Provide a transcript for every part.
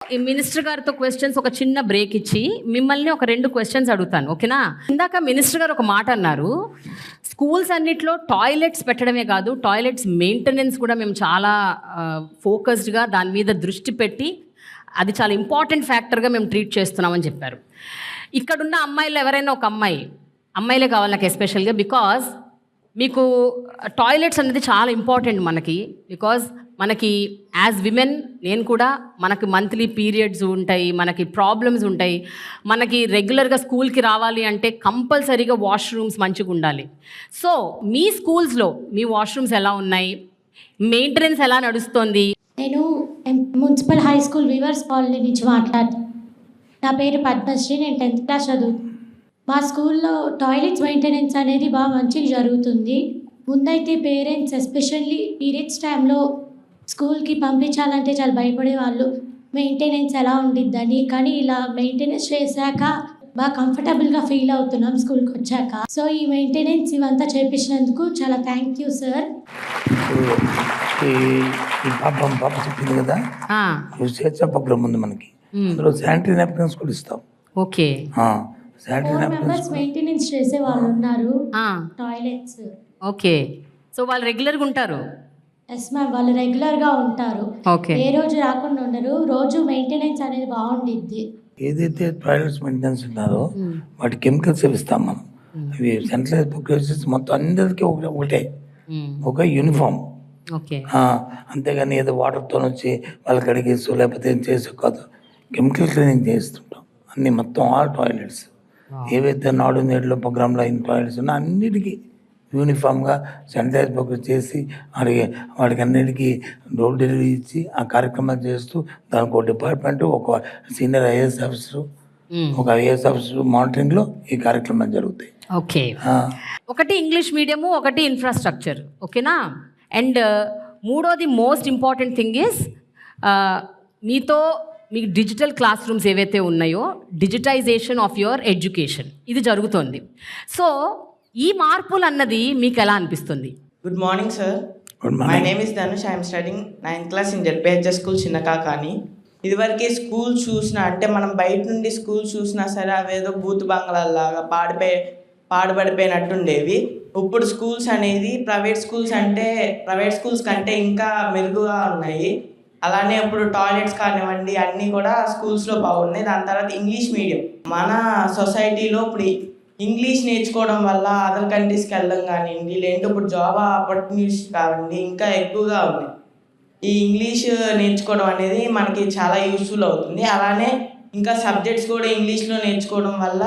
ఈ మినిస్టర్ గారితో క్వశ్చన్స్ ఒక చిన్న బ్రేక్ ఇచ్చి మిమ్మల్ని ఒక 2 క్వశ్చన్స్ అడుగుతాను, ఓకేనా? ఇందాక మినిస్టర్ గారు ఒక మాట అన్నారు, స్కూల్స్ అన్నిట్లో టాయిలెట్స్ పెట్టడమే కాదు, టాయిలెట్స్ మెయింటెనెన్స్ కూడా మేము చాలా ఫోకస్డ్గా దాని మీద దృష్టి పెట్టి అది చాలా ఇంపార్టెంట్ ఫ్యాక్టర్గా మేము ట్రీట్ చేస్తున్నామని చెప్పారు. ఇక్కడున్న అమ్మాయిలు ఎవరైనా ఒక అమ్మాయిలే కావాలి నాకు ఎస్పెషల్గా, బికాజ్ మీకు టాయిలెట్స్ అనేది చాలా ఇంపార్టెంట్ మనకి. బికాజ్ మనకి యాజ్ విమెన్, నేను కూడా, మనకి మంత్లీ పీరియడ్స్ ఉంటాయి, మనకి ప్రాబ్లమ్స్ ఉంటాయి, మనకి రెగ్యులర్గా స్కూల్కి రావాలి అంటే కంపల్సరీగా వాష్రూమ్స్ మంచిగా ఉండాలి. సో మీ స్కూల్స్లో మీ వాష్రూమ్స్ ఎలా ఉన్నాయి, మెయింటెనెన్స్ ఎలా నడుస్తుంది? నేను municipal high school weavers colony నుంచి మాట్లాడుతాను. నా పేరు పద్మశ్రీ, నేను 10th క్లాస్ చదువుతాను. మా స్కూల్లో టాయిలెట్స్ మెయింటెనెన్స్ అనేది బాగా మంచిగా జరుగుతుంది. ముందైతే పేరెంట్స్ ఎస్పెషల్లీ పీరియడ్స్ టైంలో స్కూల్కి పంపించాలంటే చాలా భయపడేవాళ్ళు, మెయింటెనెన్స్ ఎలా ఉండిద్దని. కానీ ఇలా మెయింటెనెన్స్ చేశాక బాగా కంఫర్టబుల్గా ఫీల్ అవుతున్నాం స్కూల్కి వచ్చాక. సో ఈ మెయింటెనెన్స్ ఇవంతా చేపించినందుకు చాలా థ్యాంక్ యూ సార్. పాప చెప్పింది కదా, స్వేచ్ఛ ప్రోగ్రామ్ ఉంది మనకి, అందులో శానిటరీ నాప్కిన్స్ కూడా ఇస్తాం. Okay, sanitary 4 napkins members maintenance చేసే వాళ్ళు ఉన్నారు టాయిలెట్స్. ఓకే, సో వాళ్ళు రెగ్యులర్గా ఉంటారు? ఎస్ మ్యామ్, వాళ్ళు రెగ్యులర్గా ఉంటారు. ఓకే, ఏ రోజు రాకుండా ఉండరు, రోజు మెయింటెనెన్స్ అనేది బాగుండిద్ది. ఏదైతే టాయిలెట్స్ మెయింటెనెన్స్ ఉన్నారో వాటి కెమికల్స్ ఇస్తాం మనం. అవి సెంట్రలైజ్ ప్రికాషన్స్ మొత్తం అందరికీ ఒకటే, ఒక యూనిఫామ్. ఓకే, అంతేగాని ఏదో వాటర్తో వచ్చి వాళ్ళకి అడిగేసు లేకపోతే ఏం చేసే కాదు, కెమికల్ క్లీనింగ్ చేస్తుంటాం అన్నీ మొత్తం ఆల్ టాయిలెట్స్. ఏవైతే నాడు నేడులో ప్రోగ్రాంలో అయిన టాయిలెట్స్ ఉన్నా అన్నిటికీ యూనిఫామ్గా శానిటైజ్ ప్రోగ్రామ్ చేసి వాడికి అన్నిటికీ డోర్ డెలివరీ ఇచ్చి ఆ కార్యక్రమాలు చేస్తూ దానికి ఒక డిపార్ట్మెంట్, ఒక సీనియర్ ఐఏఎస్ ఆఫీసరు, ఒక ఐఏఎస్ ఆఫీసర్ మానిటరింగ్లో ఈ కార్యక్రమాలు జరుగుతాయి. ఓకే, ఒకటి ఇంగ్లీష్ మీడియము, ఒకటి ఇన్ఫ్రాస్ట్రక్చర్, ఓకేనా? అండ్ మూడోది మోస్ట్ ఇంపార్టెంట్ థింగ్ ఈజ్ మీకు డిజిటల్ క్లాస్ రూమ్స్ ఏవైతే ఉన్నాయో, డిజిటైజేషన్ ఆఫ్ యువర్ ఎడ్యుకేషన్ ఇది జరుగుతుంది. సో ఈ మార్పులు అన్నది మీకు ఎలా అనిపిస్తుంది? Good morning sir. My name is Dhanush. I'm studying 9th class in ZPHS school Chinnakakani. ఇదివరకే స్కూల్ చూసినా అంటే మనం బయట నుండి స్కూల్ చూసినా సరే అవేదో బూత్ బంగ్లాల్లాగా పాడుపడిపోయినట్టుండేవి. ఇప్పుడు స్కూల్స్ అనేది ప్రైవేట్ స్కూల్స్ కంటే ఇంకా మెరుగుగా ఉన్నాయి. అలానే ఇప్పుడు టాయిలెట్స్ కానివ్వండి అన్నీ కూడా స్కూల్స్లో బాగున్నాయి. దాని తర్వాత ఇంగ్లీష్ మీడియం మన సొసైటీలో ఇప్పుడు ఇంగ్లీష్ నేర్చుకోవడం వల్ల అదర్ కంట్రీస్కి వెళ్ళడం కానివ్వండి, లేదంటే ఇప్పుడు జాబ్ ఆపర్చునిటీస్ కావండి ఇంకా ఎక్కువగా ఉన్నాయి. ఈ ఇంగ్లీష్ నేర్చుకోవడం అనేది మనకి చాలా యూస్ఫుల్ అవుతుంది. అలానే ఇంకా సబ్జెక్ట్స్ కూడా ఇంగ్లీష్లో నేర్చుకోవడం వల్ల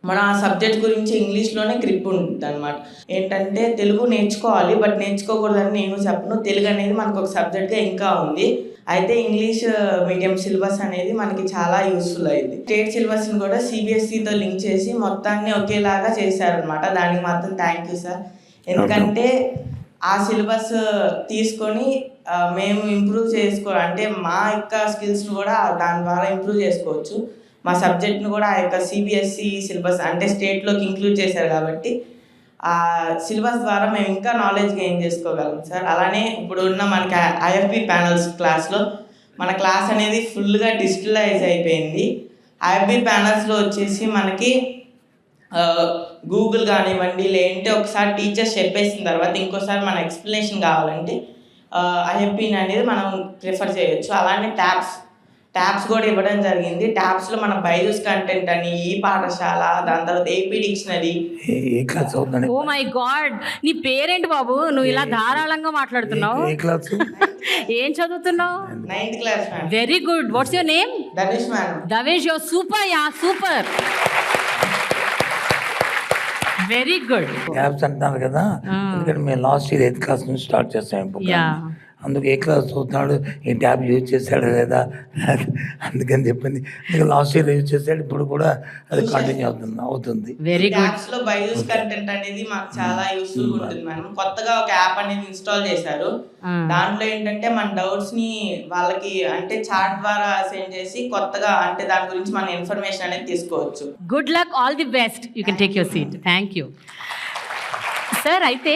మన ఆ సబ్జెక్ట్ గురించి ఇంగ్లీష్లోనే గ్రిప్ ఉంటుంది అనమాట. ఏంటంటే తెలుగు నేర్చుకోవాలి, బట్ నేర్చుకోకూడదని నేను చెప్పను. తెలుగు అనేది మనకు ఒక సబ్జెక్ట్గా ఇంకా ఉంది. అయితే ఇంగ్లీష్ మీడియం సిలబస్ అనేది మనకి చాలా యూస్ఫుల్ అయింది. స్టేట్ సిలబస్ని కూడా సిబిఎస్ఈతో లింక్ చేసి మొత్తాన్ని ఒకేలాగా చేశారనమాట. దానికి మాత్రం థ్యాంక్ యూ సార్. ఎందుకంటే ఆ సిలబస్ తీసుకొని మేము ఇంప్రూవ్ అంటే మా యొక్క స్కిల్స్ని కూడా దాని ద్వారా ఇంప్రూవ్ చేసుకోవచ్చు. మా సబ్జెక్ట్ని కూడా ఆ యొక్క సిబిఎస్ఈ సిలబస్ అంటే స్టేట్లోకి ఇంక్లూడ్ చేశారు కాబట్టి ఆ సిలబస్ ద్వారా మేము ఇంకా నాలెడ్జ్ గెయిన్ చేసుకోగలం సార్. అలానే ఇప్పుడు ఉన్న మనకి ఐఎఫ్బి ప్యానల్స్ క్లాస్లో మన క్లాస్ అనేది ఫుల్గా డిజిటలైజ్ అయిపోయింది. ఐఎఫ్బి ప్యానల్స్లో వచ్చేసి మనకి గూగుల్ కానివ్వండి, లేదంటే ఒకసారి టీచర్స్ చెప్పేసిన తర్వాత ఇంకోసారి మన ఎక్స్ప్లెనేషన్ కావాలంటే ఐఎఫ్బిని అనేది మనం ప్రిఫర్ చేయొచ్చు. అలానే ట్యాబ్స్ కూడా ఇవ్వడం జరిగింది. ట్యాబ్స్లో మన బైజూస్ కంటెంట్ అని, ఈ పాఠశాల, దాని తర్వాత AP dictionary. Oh my god, నీ పేరేంటి బాబు? నువ్వు ఇలా ధారాళంగా మాట్లాడుతున్నావు. ఏం చదువుతున్నావు? 9th class. Very good. What's your name? Dhanush ma'am. Dhanush, you're super. Super, very good. Tabs అంటున్నారు కదా, ఎందుకంటే మేము లాస్ట్ ఇయర్ 8th క్లాస్ నుంచి స్టార్ట్ చేస్తాం. అందుకు ఏ క్లాస్ చదువుతున్నాడు, ఈ ట్యాబ్ యూజ్ చేశాడు లేదా అందుకని చెప్పింది. లాస్ట్ ఇయర్ యూజ్ చేశాడు, ఇప్పుడు కూడా అది కంటిన్యూ అవుతుంది. ట్యాబ్స్లో బైజూస్ కంటెంట్ అనేది మాకు చాలా యూస్ఫుల్ ఉంటుంది మేడం. కొత్తగా ఒక యాప్ అనేది ఇన్స్టాల్ చేశారు. దాంట్లో ఏంటంటే మన డౌట్స్ని వాళ్ళకి అంటే చాట్ ద్వారా సెండ్ చేసి కొత్తగా అంటే దాని గురించి మన ఇన్ఫర్మేషన్ అనేది తీసుకోవచ్చు. Good luck, all the best. You can take your seat. Thank you sir. అయితే